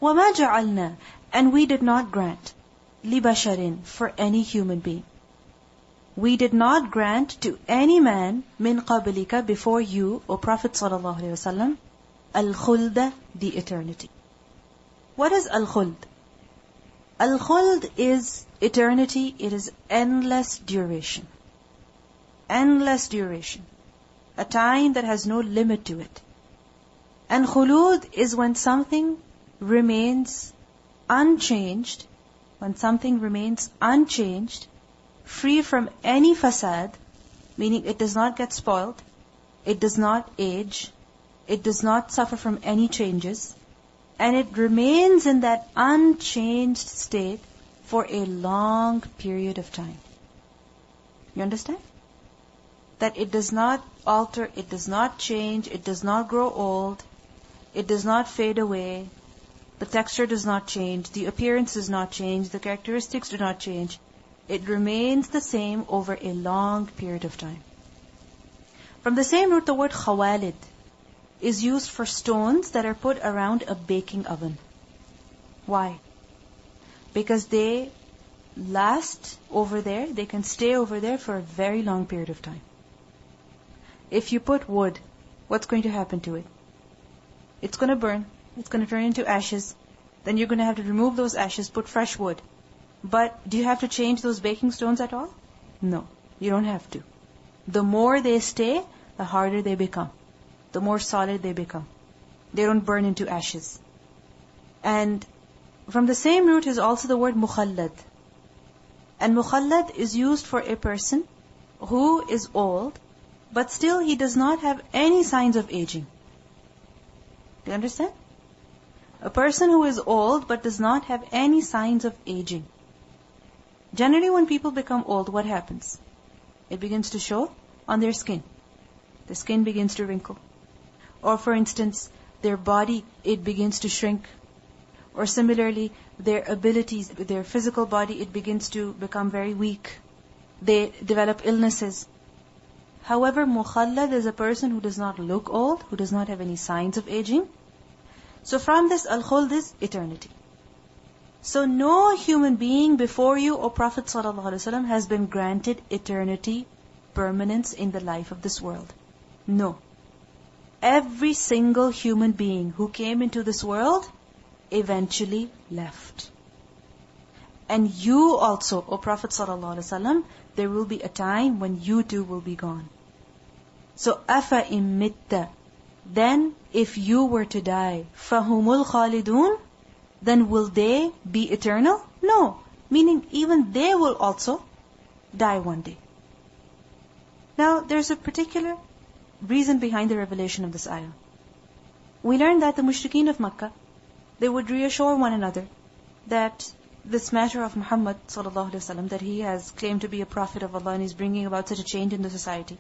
وَمَا جَعَلْنَا, and we did not grant, لِبَشَرٍ, for any human being. We did not grant to any man min qablika, before you, O Prophet sallallahu alaihi wasallam, al-khulda, the eternity. What is al-khuld? Al-khuld is eternity. It is endless duration. Endless duration. A time that has no limit to it. And khulud is when something remains unchanged, when something remains unchanged, free from any fasad, meaning it does not get spoiled, it does not age, it does not suffer from any changes, and it remains in that unchanged state for a long period of time. You understand? That it does not alter, it does not change, it does not grow old, it does not fade away, the texture does not change, the appearance does not change, the characteristics do not change. It remains the same over a long period of time. From the same root, the word khawalid is used for stones that are put around a baking oven. Why? Because they last over there, they can stay over there for a very long period of time. If you put wood, what's going to happen to it? It's going to burn. It's going to turn into ashes. Then you're going to have to remove those ashes, put fresh wood. But do you have to change those baking stones at all? No, you don't have to. The more they stay, the harder they become. The more solid they become. They don't burn into ashes. And from the same root is also the word mukhallad. And mukhallad is used for a person who is old, but still he does not have any signs of aging. Do you understand? A person who is old but does not have any signs of aging. Generally when people become old, what happens? It begins to show on their skin. The skin begins to wrinkle. Or for instance, their body, it begins to shrink. Or similarly, their abilities, their physical body, it begins to become very weak. They develop illnesses. However, mukhallad is a person who does not look old, who does not have any signs of aging. So from this, al-khuld is eternity. So no human being before you, O Prophet ﷺ, has been granted eternity, permanence in the life of this world. No. Every single human being who came into this world eventually left. And you also, O Prophet ﷺ, there will be a time when you too will be gone. So, أَفَإِن مِتَّ, then if you were to die, فَهُمُ الْخَالِدُونَ, then will they be eternal? No. Meaning even they will also die one day. Now, there's a particular reason behind the revelation of this ayah. We learned that the mushrikeen of Makkah, they would reassure one another that this matter of Muhammad sallallahu alaihi wasallam, that he has claimed to be a prophet of Allah and he's bringing about such a change in the society,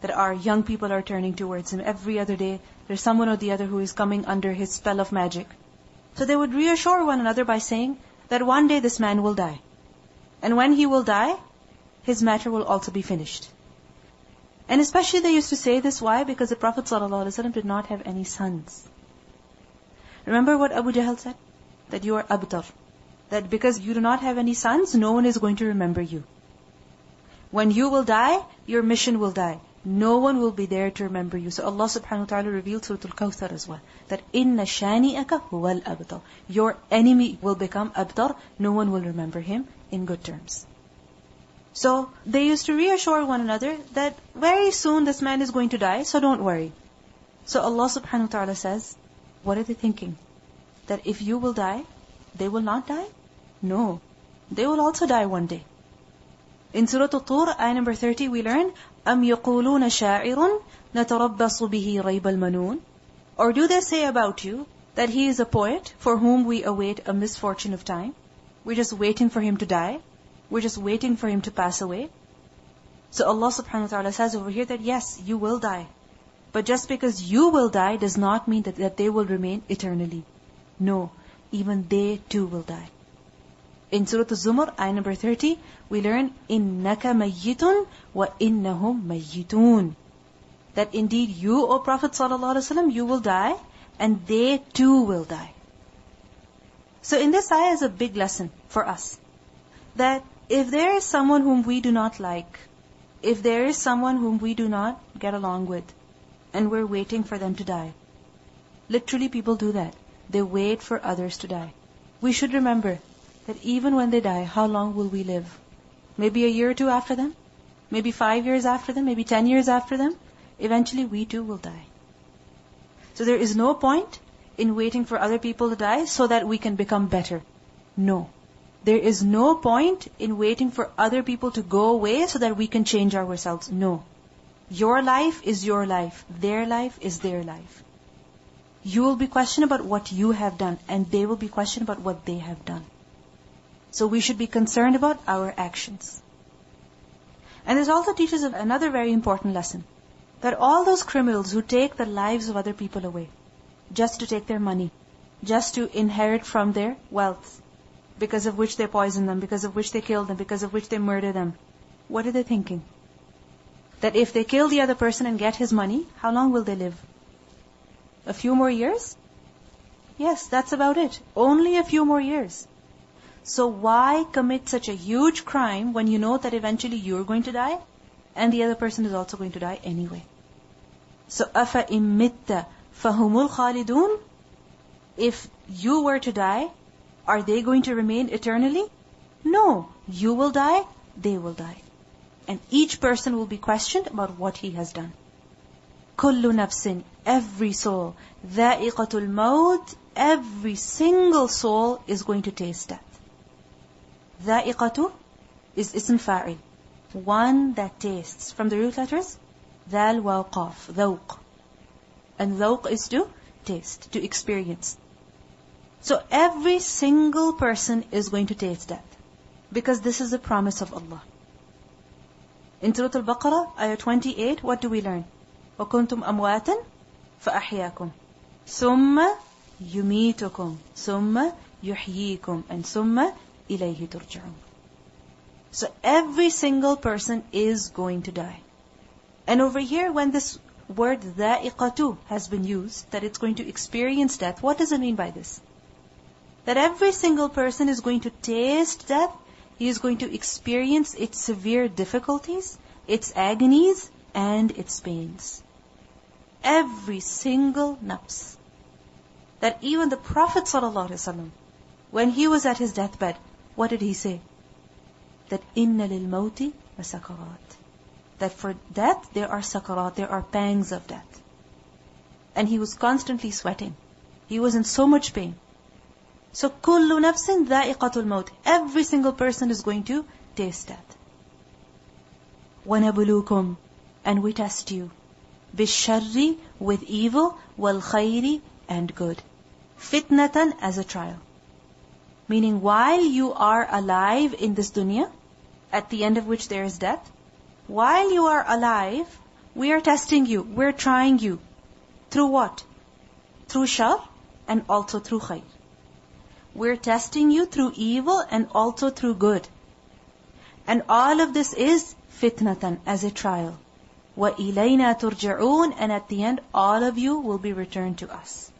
that our young people are turning towards him. Every other day, there's someone or the other who is coming under his spell of magic. So they would reassure one another by saying that one day this man will die. And when he will die, his matter will also be finished. And especially they used to say this, why? Because the Prophet ﷺ did not have any sons. Remember what Abu Jahl said? That you are abtar. That because you do not have any sons, no one is going to remember you. When you will die, your mission will die. No one will be there to remember you. So Allah subhanahu wa ta'ala revealed Surah Al-Kawthar as well. That inna shani'aka huwal abtar. Your enemy will become abtar. No one will remember him in good terms. So they used to reassure one another that very soon this man is going to die, so don't worry. So Allah subhanahu wa ta'ala says, what are they thinking? That if you will die, they will not die? No. They will also die one day. In Surah Al-Tur, ayah number 30, we learn, أَمْ يَقُولُونَ شَاعِرٌ نَتَرَبَّصُ بِهِ رَيْبَ الْمَنُونَ. Or do they say about you that he is a poet for whom we await a misfortune of time? We're just waiting for him to die. We're just waiting for him to pass away. So Allah subhanahu wa ta'ala says over here that yes, you will die. But just because you will die does not mean that they will remain eternally. No, even they too will die. In Surah Al-Zumar, ayah number 30, we learn, إِنَّكَ مَيِّتٌ وَإِنَّهُمْ مَيِّتُونَ. That indeed you, O Prophet ﷺ, you will die, and they too will die. So in this ayah is a big lesson for us. That if there is someone whom we do not like, if there is someone whom we do not get along with, and we're waiting for them to die. Literally people do that. They wait for others to die. We should remember that even when they die, how long will we live? Maybe a year or two after them? Maybe 5 years after them? Maybe 10 years after them? Eventually we too will die. So there is no point in waiting for other people to die so that we can become better. No. There is no point in waiting for other people to go away so that we can change ourselves. No. Your life is your life. Their life is their life. You will be questioned about what you have done, and they will be questioned about what they have done. So we should be concerned about our actions. And this also teaches another very important lesson. That all those criminals who take the lives of other people away, just to take their money, just to inherit from their wealth, because of which they poison them, because of which they kill them, because of which they murder them, what are they thinking? That if they kill the other person and get his money, how long will they live? A few more years? Yes, that's about it. Only a few more years. So why commit such a huge crime when you know that eventually you're going to die and the other person is also going to die anyway? So أَفَإِن مِتَّ فَهُمُ الْخَالِدُونَ. If you were to die, are they going to remain eternally? No. You will die, they will die. And each person will be questioned about what he has done. كُلُّ نَفْسٍ, every soul, ذَائِقَةُ الْمَوْتِ, every single soul is going to taste death. ذَائِقَةُ is ism fa'il, one that tastes. From the root letters, ذال واو قاف, ذوق. And ذوق is to taste, to experience. So every single person is going to taste death. Because this is the promise of Allah. In Surah Al-Baqarah, ayah 28, what do we learn? وَكُنْتُمْ أَمْوَاتًا فَأَحْيَاكُمْ ثُمَّ يُمِيتُكُمْ ثُمَّ يُحْيِيكُمْ and ثُمَّ إِلَيْهِ تُرْجَعُونَ. So every single person is going to die. And over here, when this word ذَائِقَةُ has been used, that it's going to experience death, what does it mean by this? That every single person is going to taste death, he is going to experience its severe difficulties, its agonies, and its pains. Every single nafs. That even the Prophet ﷺ, when he was at his deathbed, what did he say? That inna lil mawti masakarat. That for death there are sakarat, there are pangs of death. And he was constantly sweating. He was in so much pain. So kullu nafsin dha'iqatul maut. Every single person is going to taste death. وَنَبْلُوكُمْ, and we test you. بِالشَّرِّ, with evil, وَالْخَيْرِ, and good. Fitnatan, as a trial. Meaning while you are alive in this dunya, at the end of which there is death, while you are alive, we are testing you, we're trying you. Through what? Through shar and also through khayr. We're testing you through evil and also through good. And all of this is fitnatan, as a trial. وَإِلَيْنَا تُرْجَعُونَ, and at the end, all of you will be returned to us.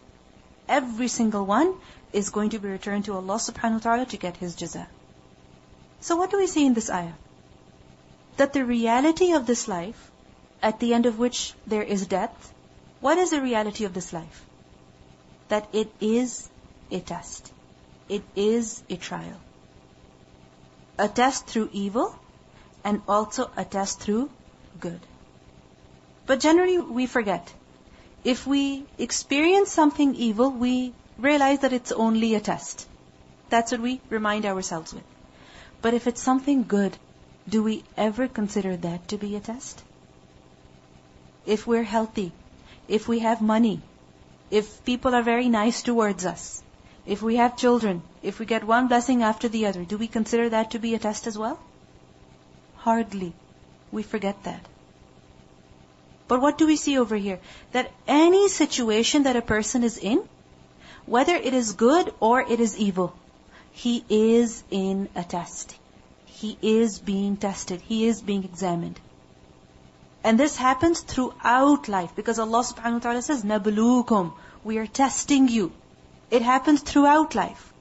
Every single one is going to be returned to Allah subhanahu wa ta'ala to get his jaza. So what do we see in this ayah? That the reality of this life, at the end of which there is death, what is the reality of this life? That it is a test. It is a trial. A test through evil and also a test through good. But generally we forget. If we experience something evil, we realize that it's only a test. That's what we remind ourselves with. But if it's something good, do we ever consider that to be a test? If we're healthy, if we have money, if people are very nice towards us, if we have children, if we get one blessing after the other, do we consider that to be a test as well? Hardly. We forget that. But what do we see over here? That any situation that a person is in, whether it is good or it is evil, he is in a test. He is being tested. He is being examined. And this happens throughout life. Because Allah subhanahu wa ta'ala says, نَبْلُوكُمْ, we are testing you. It happens throughout life.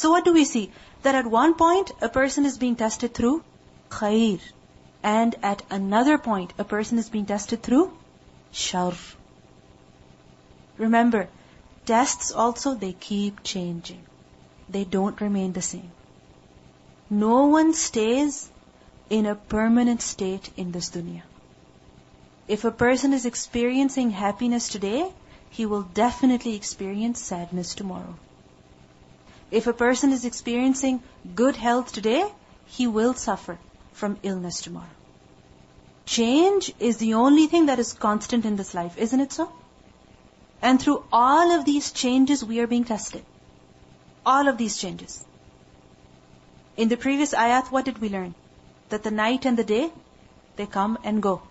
So what do we see? That at one point, a person is being tested through khair. And at another point, a person is being tested through shar. Remember, tests also, they keep changing. They don't remain the same. No one stays in a permanent state in this dunya. If a person is experiencing happiness today, he will definitely experience sadness tomorrow. If a person is experiencing good health today, he will suffer from illness tomorrow. Change is the only thing that is constant in this life, isn't it so? And through all of these changes, we are being tested. All of these changes. In the previous ayat, what did we learn? That the night and the day, they come and go.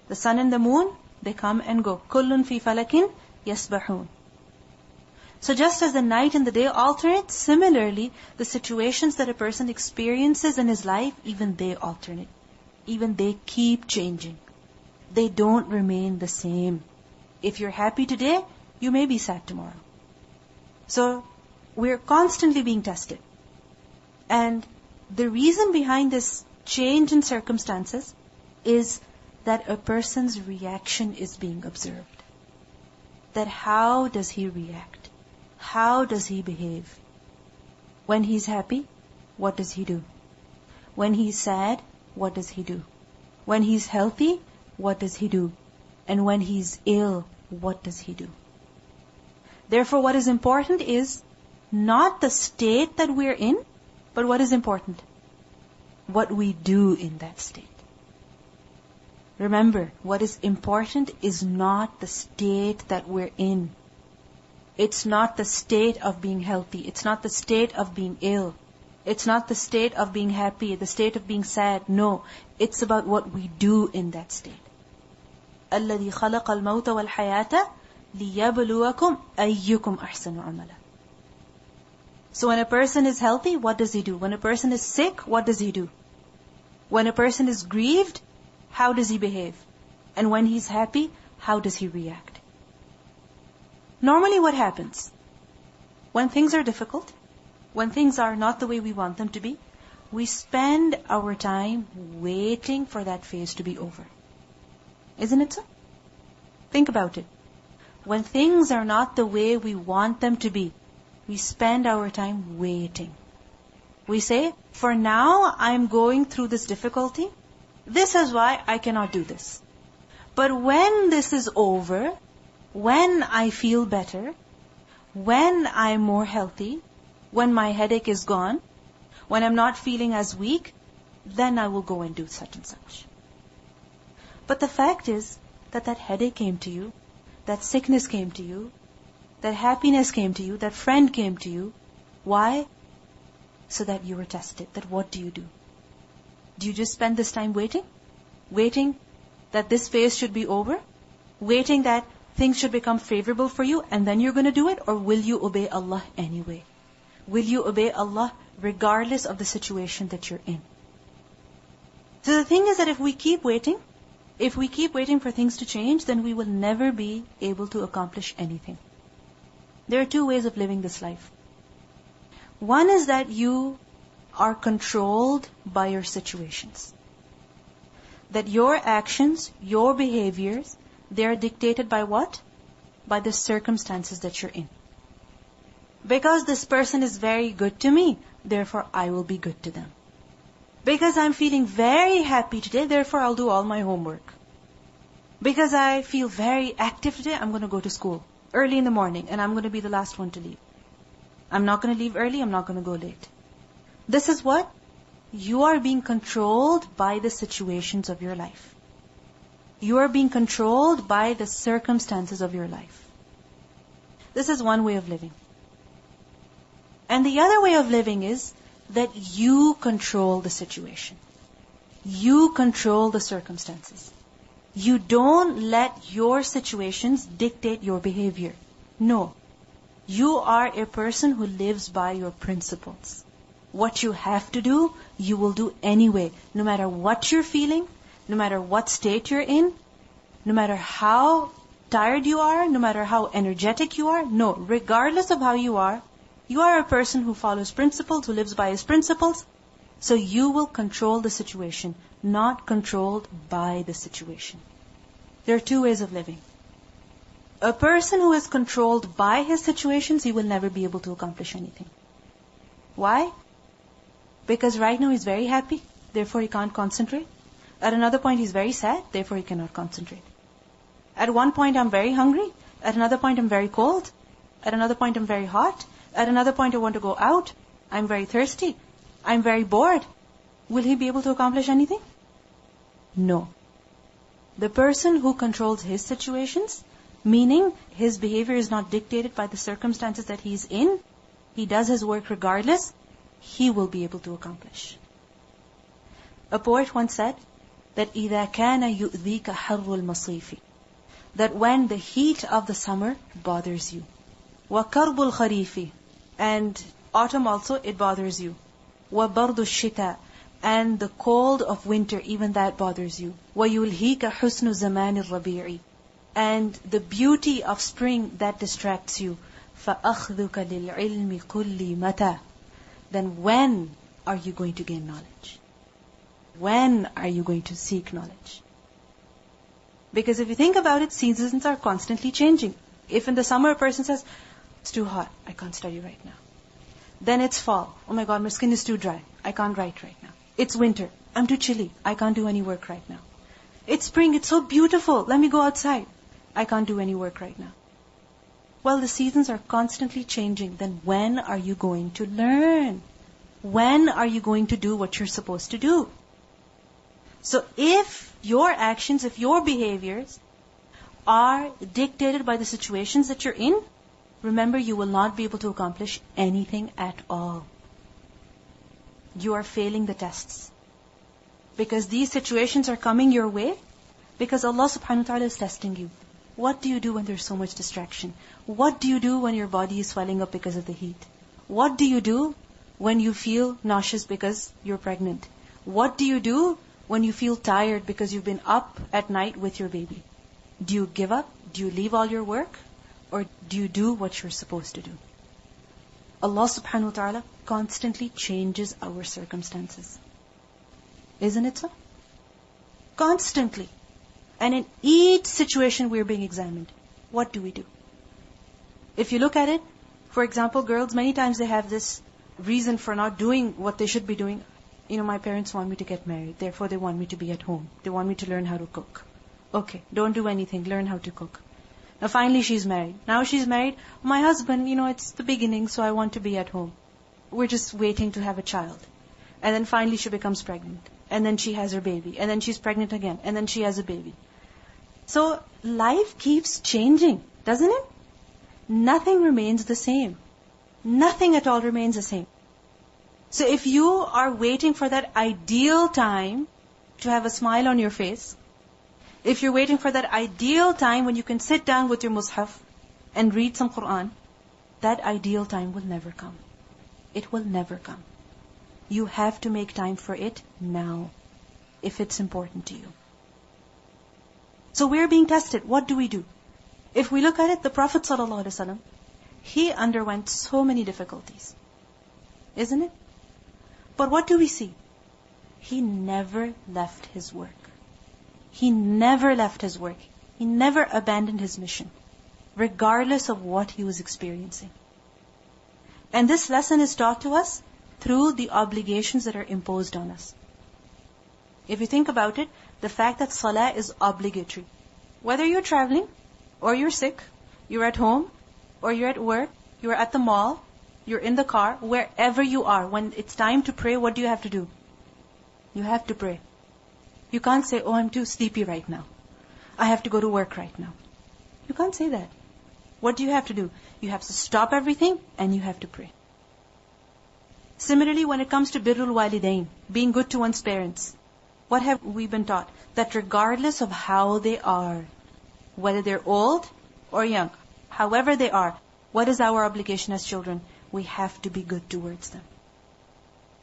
The sun and the moon, they come and go. Kullun fi falakin yasbahun. So just as the night and the day alternate, similarly, the situations that a person experiences in his life, even they alternate. Even they keep changing. They don't remain the same. If you're happy today, you may be sad tomorrow. So, we're constantly being tested. And the reason behind this change in circumstances is that a person's reaction is being observed. That how does he react? How does he behave? When he's happy, what does he do? When he's sad, what does he do? When he's healthy, what does he do? And when he's ill, what does he do? Therefore, what is important is not the state that we're in, but what is important? What we do in that state. Remember, what is important is not the state that we're in. It's not the state of being healthy. It's not the state of being ill. It's not the state of being happy, the state of being sad. No, it's about what we do in that state. الَّذِي خَلَقَ الْمَوْتَ وَالْحَيَاةَ لِيَبْلُوَكُمْ أَيُّكُمْ أَحْسَنُ عَمَلًا. So when a person is healthy, what does he do? When a person is sick, what does he do? When a person is grieved, how does he behave? And when he's happy, how does he react? Normally what happens? When things are difficult, when things are not the way we want them to be, we spend our time waiting for that phase to be over. Isn't it so? Think about it. When things are not the way we want them to be, we spend our time waiting. We say, for now I'm going through this difficulty. This is why I cannot do this. But when this is over, when I feel better, when I'm more healthy, when my headache is gone, when I'm not feeling as weak, then I will go and do such and such. But the fact is that that headache came to you, that sickness came to you, that happiness came to you, that friend came to you. Why? So that you were tested. That what do you do? Do you just spend this time waiting? Waiting that this phase should be over? Waiting that things should become favorable for you and then you're going to do it? Or will you obey Allah anyway? Will you obey Allah regardless of the situation that you're in? So the thing is that if we keep waiting for things to change, then we will never be able to accomplish anything. There are two ways of living this life. One is that you are controlled by your situations. That your actions, your behaviors, they are dictated by what? By the circumstances that you're in. Because this person is very good to me, therefore I will be good to them. Because I'm feeling very happy today, therefore I'll do all my homework. Because I feel very active today, I'm going to go to school early in the morning and I'm going to be the last one to leave. I'm not going to leave early, I'm not going to go late. This is what? You are being controlled by the situations of your life. You are being controlled by the circumstances of your life. This is one way of living. And the other way of living is that you control the situation. You control the circumstances. You don't let your situations dictate your behavior. No. You are a person who lives by your principles. What you have to do, you will do anyway. No matter what you're feeling, no matter what state you're in, no matter how tired you are, no matter how energetic you are, no, regardless of how you are, You are a person who follows principles, who lives by his principles. So you will control the situation, not controlled by the situation. There are two ways of living. A person who is controlled by his situations, he will never be able to accomplish anything. Why? Because right now he's very happy, therefore he can't concentrate. At another point he's very sad, therefore he cannot concentrate. At one point I'm very hungry, at another point I'm very cold, at another point I'm very hot, at another point I want to go out, I'm very thirsty, I'm very bored. Will he be able to accomplish anything? No. The person who controls his situations, meaning his behavior is not dictated by the circumstances that he's in, he does his work regardless, he will be able to accomplish. A poet once said that إِذَا كَانَ يُؤْذِيكَ حَرُّ الْمَصِيفِ, that when the heat of the summer bothers you, وَكَرْبُ الْخَرِيفِ, and autumn also it bothers you, وَبَرْدُ الشِّتَى, and the cold of winter, even that bothers you, وَيُلْهِيكَ حُسْنُ زَمَانِ الرَّبِيعِ, and the beauty of spring that distracts you, فَأَخْذُكَ لِلْعِلْمِ كُلِّ مَتَى, then when are you going to gain knowledge? When are you going to seek knowledge? Because if you think about it, seasons are constantly changing. If in the summer a person says, it's too hot, I can't study right now. Then it's fall. Oh my God, my skin is too dry. I can't write right now. It's winter. I'm too chilly. I can't do any work right now. It's spring. It's so beautiful. Let me go outside. I can't do any work right now. Well, the seasons are constantly changing. Then when are you going to learn? When are you going to do what you're supposed to do? So if your actions, if your behaviors are dictated by the situations that you're in, remember you will not be able to accomplish anything at all. You are failing the tests. Because these situations are coming your way, because Allah subhanahu wa ta'ala is testing you. What do you do when there's so much distraction? What do you do when your body is swelling up because of the heat? What do you do when you feel nauseous because you're pregnant? What do you do when you feel tired because you've been up at night with your baby? Do you give up? Do you leave all your work? Or do you do what you're supposed to do? Allah subhanahu wa ta'ala constantly changes our circumstances. Isn't it so? Constantly. And in each situation we're being examined. What do we do? If you look at it, for example, girls, many times they have this reason for not doing what they should be doing. My parents want me to get married, therefore they want me to be at home. They want me to learn how to cook. Okay, don't do anything, learn how to cook. Now finally she's married. Now she's married, my husband, it's the beginning, so I want to be at home. We're just waiting to have a child. And then finally she becomes pregnant. And then she has her baby. And then she's pregnant again. And then she has a baby. So life keeps changing, doesn't it? Nothing remains the same. Nothing at all remains the same. So if you are waiting for that ideal time to have a smile on your face, if you're waiting for that ideal time when you can sit down with your mushaf and read some Quran, that ideal time will never come. It will never come. You have to make time for it now, if it's important to you. So we're being tested. What do we do? If we look at it, the Prophet ﷺ, he underwent so many difficulties. Isn't it? But what do we see? He never left his work. He never left his work. He never abandoned his mission, regardless of what he was experiencing. And this lesson is taught to us through the obligations that are imposed on us. If you think about it, the fact that salah is obligatory. Whether you're traveling, or you're sick, you're at home, or you're at work, you're at the mall, you're in the car, wherever you are, when it's time to pray, what do you have to do? You have to pray. You can't say, oh, I'm too sleepy right now. I have to go to work right now. You can't say that. What do you have to do? You have to stop everything and you have to pray. Similarly, when it comes to birrul walidain, being good to one's parents, what have we been taught? That regardless of how they are, whether they're old or young, however they are, what is our obligation as children? We have to be good towards them.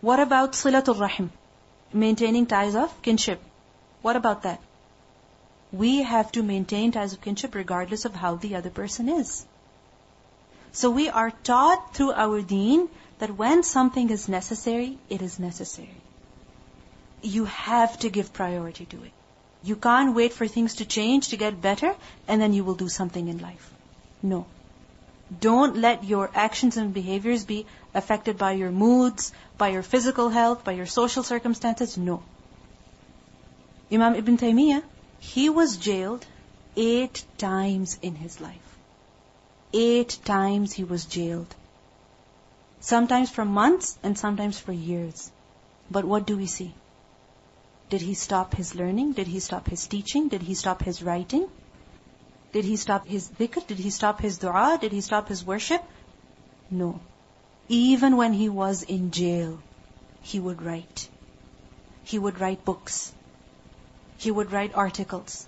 What about silatul rahim? Maintaining ties of kinship. What about that? We have to maintain ties of kinship regardless of how the other person is. So we are taught through our deen that when something is necessary, it is necessary. You have to give priority to it. You can't wait for things to change, to get better, and then you will do something in life. No. Don't let your actions and behaviors be affected by your moods, by your physical health, by your social circumstances. No. Imam Ibn Taymiyyah, he was jailed 8 times in his life. 8 times he was jailed. Sometimes for months and sometimes for years. But what do we see? Did he stop his learning? Did he stop his teaching? Did he stop his writing? Did he stop his dhikr? Did he stop his dua? Did he stop his worship? No. Even when he was in jail, he would write. He would write books. He would write articles.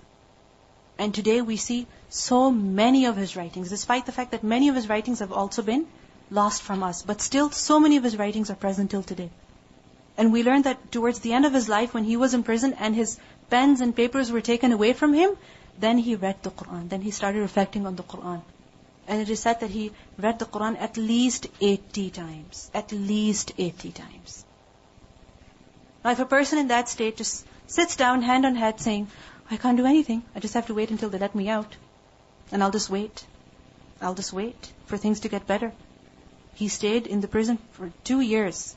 And today we see so many of his writings, despite the fact that many of his writings have also been lost from us. But still, so many of his writings are present till today. And we learned that towards the end of his life, when he was in prison and his pens and papers were taken away from him, then he read the Qur'an. Then he started reflecting on the Qur'an. And it is said that he read the Qur'an at least 80 times. At least 80 times. Now if a person in that state just sits down, hand on head, saying, I can't do anything. I just have to wait until they let me out. And I'll just wait. I'll just wait for things to get better. He stayed in the prison for 2 years.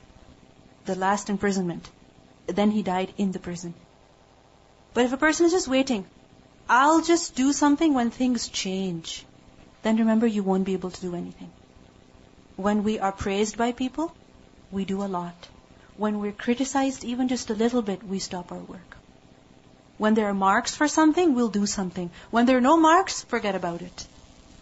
The last imprisonment. Then he died in the prison. But if a person is just waiting, I'll just do something when things change, then remember you won't be able to do anything. When we are praised by people, we do a lot. When we're criticized even just a little bit, we stop our work. When there are marks for something, we'll do something. When there are no marks, forget about it.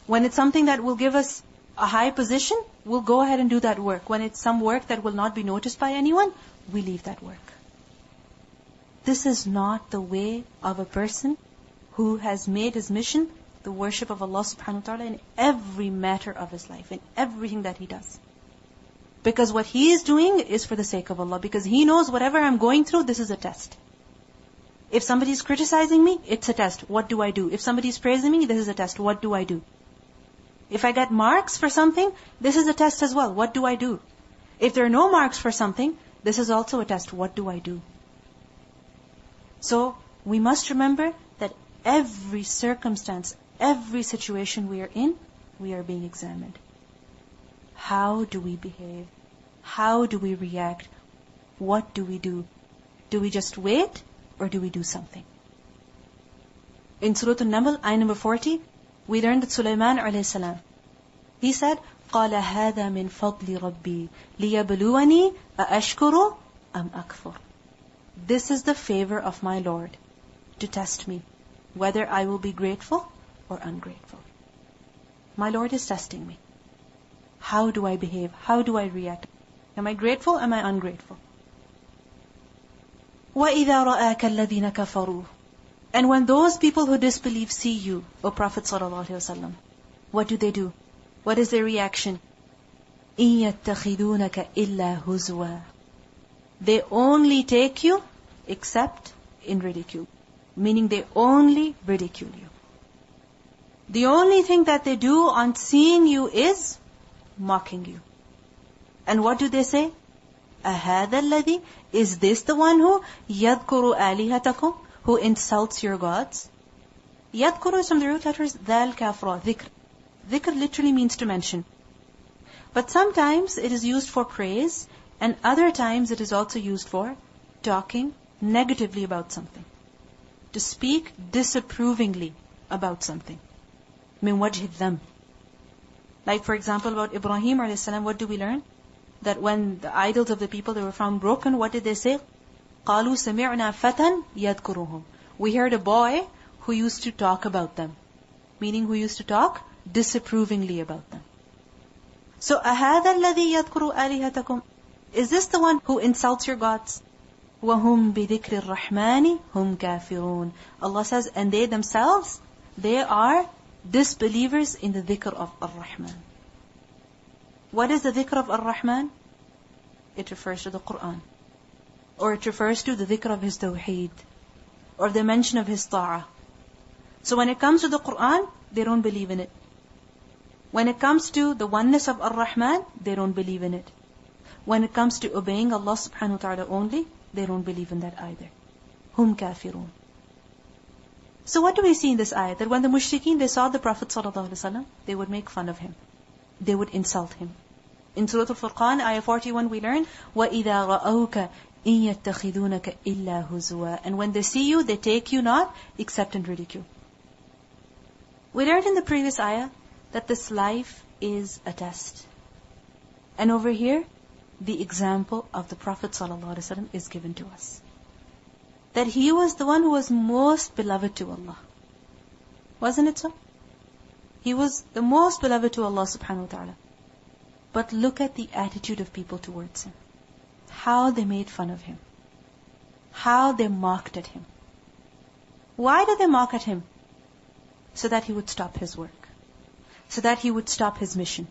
When it's something that will give us a high position, we'll go ahead and do that work. When it's some work that will not be noticed by anyone, we leave that work. This is not the way of a person who has made his mission the worship of Allah subhanahu wa ta'ala in every matter of his life, in everything that he does. Because what he is doing is for the sake of Allah. Because he knows whatever I'm going through, this is a test. If somebody is criticizing me, it's a test. What do I do? If somebody is praising me, this is a test. What do I do? If I get marks for something, this is a test as well. What do I do? If there are no marks for something, this is also a test. What do I do? So, we must remember that every circumstance, every situation we are in, we are being examined. How do we behave? How do we react? What do we do? Do we just wait or do we do something? In Surah Al-Naml, ayah number 40, we learned that Sulaiman alayhi salam, he said, قَالَ هَذَا مِنْ فَضْلِ رَبِّي لِيَبْلُوَنِي أَأَشْكُرُ أَمْ أَكْفُرُ. This is the favor of my Lord, to test me, whether I will be grateful or ungrateful. My Lord is testing me. How do I behave? How do I react? Am I grateful? Am I ungrateful? وَإِذَا رَآكَ الَّذِينَ كَفَرُوا. And when those people who disbelieve see you, O Prophet ﷺ, what do? What is their reaction? إِن يَتَّخِذُونَكَ إِلَّا هُزُوًا. They only take you except in ridicule. Meaning they only ridicule you. The only thing that they do on seeing you is mocking you. And what do they say? أَهَذَا الَّذِي. Is this the one who يَذْكُرُ آلِهَتَكُمْ, who insults your gods? يَذْكُرُ is from the root letters ذَا الْكَافْرَ, ذِكْر. Dhikr literally means to mention. But sometimes it is used for praise, and other times it is also used for talking negatively about something. To speak disapprovingly about something. مِنْ وَجْهِ الذَّمِّ. Like for example about Ibrahim a.s., what do we learn? That when the idols of the people, they were found broken, what did they say? قَالُوا سَمِعْنَا فَتًى يَذْكُرُهُمْ. We heard a boy who used to talk about them. Meaning who used to talk disapprovingly about them. So, أَهَذَا الَّذِي يَذْكُرُ آلِهَتَكُمْ. Is this the one who insults your gods? وَهُمْ بِذِكْرِ الرَّحْمَنِ هُمْ كَافِرُونَ. Allah says, and they themselves, they are disbelievers in the dhikr of Ar-Rahman. What is the dhikr of Ar-Rahman? It refers to the Qur'an. Or it refers to the dhikr of His tawheed. Or the mention of His ta'ah. So when it comes to the Qur'an, they don't believe in it. When it comes to the oneness of Ar-Rahman, they don't believe in it. When it comes to obeying Allah subhanahu wa ta'ala only, they don't believe in that either. Hum kafirun. So what do we see in this ayah? That when the mushrikeen, they saw the Prophet ﷺ, they would make fun of him. They would insult him. In Surah Al-Furqan, ayah 41, we learn, وَإِذَا رَأَوْكَ إِن يَتَّخِذُونَكَ إِلَّا هُزُوًا. And when they see you, they take you not except in ridicule. We learned in the previous ayah that this life is a test. And over here, the example of the Prophet ﷺ is given to us. That he was the one who was most beloved to Allah. Wasn't it so? He was the most beloved to Allah subhanahu wa ta'ala. But look at the attitude of people towards him. How they made fun of him. How they mocked at him. Why did they mock at him? So that he would stop his work. So that he would stop his mission.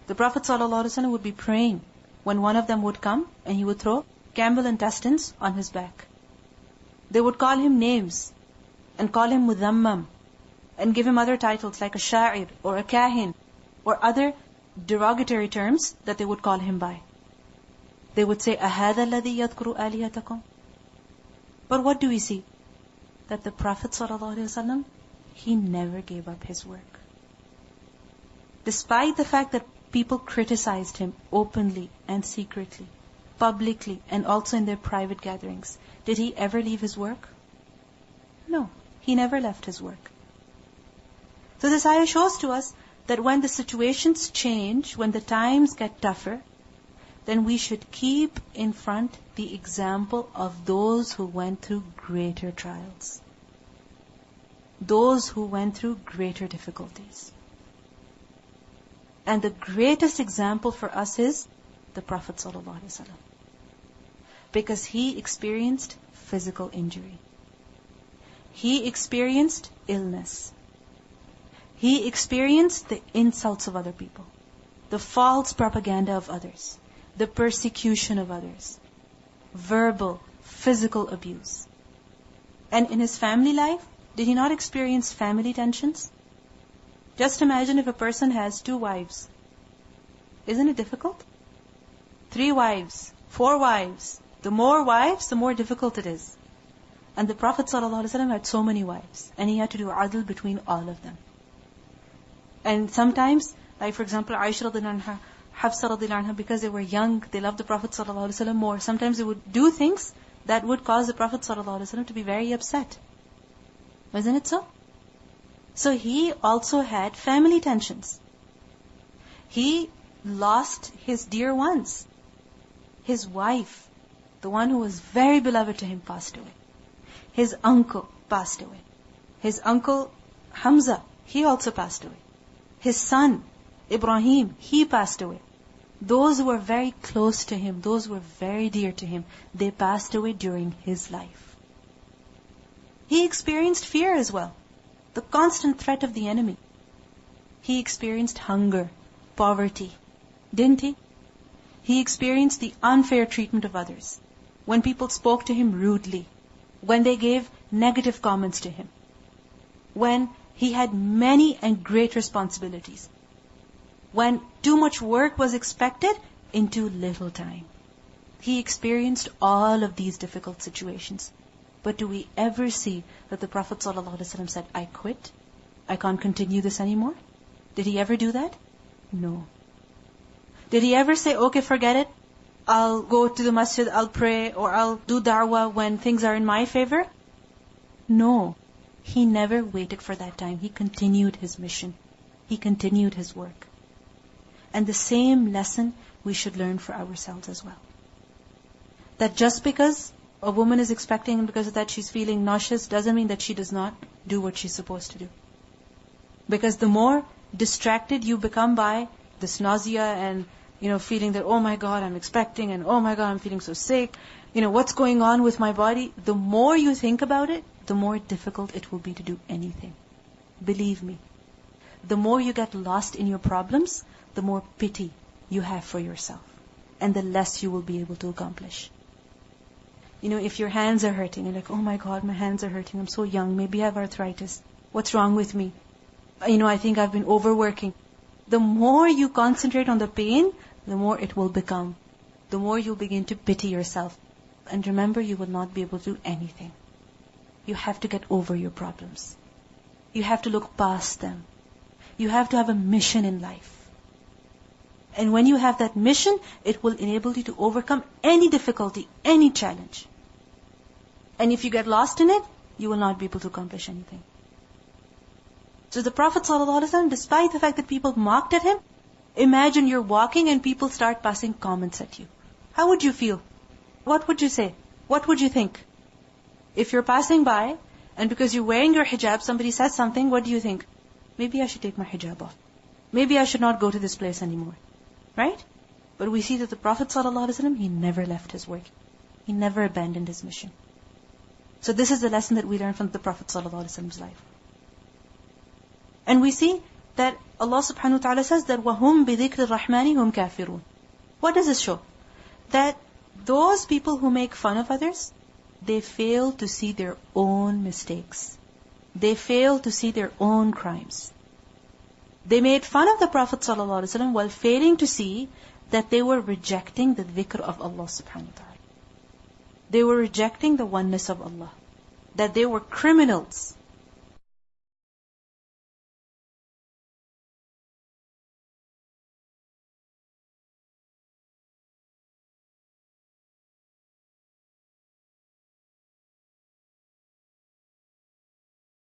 The Prophet ﷺ would be praying when one of them would come and he would throw camel intestines on his back. They would call him names and call him mudhammam and give him other titles like a sha'ir or a kahin or other derogatory terms that they would call him by. They would say, أَهَذَا الَّذِي يَذْكُرُ آلِهَتَكُمْ. But what do we see? That the Prophet ﷺ, he never gave up his work. Despite the fact that people criticized him openly and secretly, publicly and also in their private gatherings, did he ever leave his work? No, he never left his work. So this ayah shows to us that when the situations change, when the times get tougher, then we should keep in front the example of those who went through greater trials. Those who went through greater difficulties. And the greatest example for us is the Prophet ﷺ. Because he experienced physical injury. He experienced illness. He experienced the insults of other people, the false propaganda of others, the persecution of others, verbal, physical abuse. And in his family life, did he not experience family tensions? Just imagine if a person has 2 wives. Isn't it difficult? 3 wives, 4 wives. The more wives, the more difficult it is. And the Prophet ﷺ had so many wives. And he had to do adl between all of them. And sometimes, like for example, Aisha radiallahu anha, Hafsa radiallahu anha, because they were young, they loved the Prophet ﷺ more. Sometimes they would do things that would cause the Prophet ﷺ to be very upset. Wasn't it so? So he also had family tensions. He lost his dear ones. His wife, the one who was very beloved to him, passed away. His uncle passed away. His uncle Hamza, he also passed away. His son Ibrahim, he passed away. Those who were very close to him, those who were very dear to him, they passed away during his life. He experienced fear as well. The constant threat of the enemy. He experienced hunger, poverty. Didn't he? He experienced the unfair treatment of others. When people spoke to him rudely. When they gave negative comments to him. When he had many and great responsibilities. When too much work was expected in too little time. He experienced all of these difficult situations. But do we ever see that the Prophet ﷺ said, I quit? I can't continue this anymore? Did he ever do that? No. Did he ever say, okay, forget it. I'll go to the masjid, I'll pray, or I'll do da'wah when things are in my favor? No. He never waited for that time. He continued his mission. He continued his work. And the same lesson we should learn for ourselves as well. That just because a woman is expecting and because of that she's feeling nauseous doesn't mean that she does not do what she's supposed to do. Because the more distracted you become by this nausea and feeling that, oh my God, I'm expecting, and oh my God, I'm feeling so sick, what's going on with my body? The more you think about it, the more difficult it will be to do anything. Believe me. The more you get lost in your problems, the more pity you have for yourself. And the less you will be able to accomplish. If your hands are hurting, you're like, oh my God, my hands are hurting, I'm so young, maybe I have arthritis. What's wrong with me? I think I've been overworking. The more you concentrate on the pain, the more it will become. The more you'll begin to pity yourself. And remember, you will not be able to do anything. You have to get over your problems. You have to look past them. You have to have a mission in life. And when you have that mission, it will enable you to overcome any difficulty, any challenge. And if you get lost in it, you will not be able to accomplish anything. So the Prophet ﷺ, despite the fact that people mocked at him, imagine you're walking and people start passing comments at you. How would you feel? What would you say? What would you think? If you're passing by, and because you're wearing your hijab, somebody says something, what do you think? Maybe I should take my hijab off. Maybe I should not go to this place anymore. Right? But we see that the Prophet ﷺ, he never left his work. He never abandoned his mission. So this is the lesson that we learn from the Prophet ﷺ's life. And we see that Allah subhanahu wa ta'ala says that وَهُمْ بِذِكْرِ الرَّحْمَنِ هُمْ كَافِرُونَ. What does this show? That those people who make fun of others, they fail to see their own mistakes. They fail to see their own crimes. They made fun of the Prophet ﷺ while failing to see that they were rejecting the dhikr of Allah subhanahu wa ta'ala. They were rejecting the oneness of Allah. That they were criminals